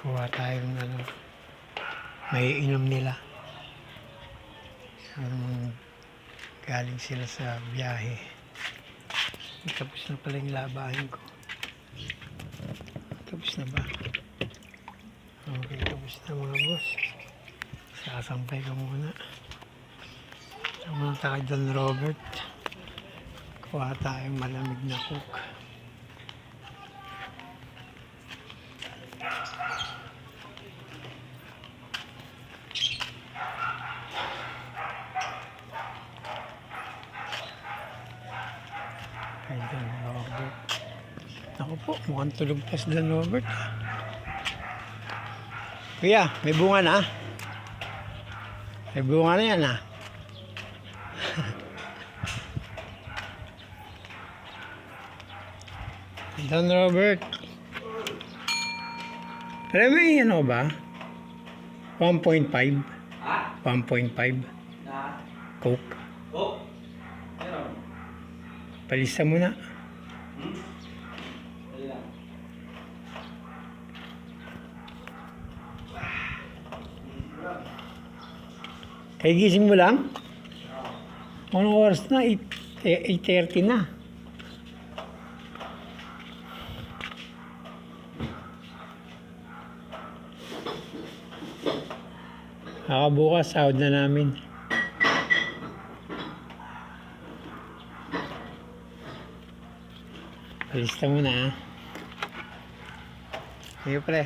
Kuha tayong may inom nila. Galing sila sa biyahe. Tapos na pala yung labahin ko. Tapos na ba? Okay, tapos na mga boss. Sasampay ko muna. Pumunta ka dyan, Robert. Kuha tayong malamig na cook. Kay John Robert. Ako po, mukhang tulog pa si John Robert. Kuya, may bunga na? May bunga na yan ah. John Robert. Pero may ano ba? 1.5? 1.5? Coke? Coke? Meron. Palista mo na. Dali lang. Kaya gising mo lang? Anong oras na? 8:30 na. Bukas, sahod na namin. Palista mo na. Sige pre.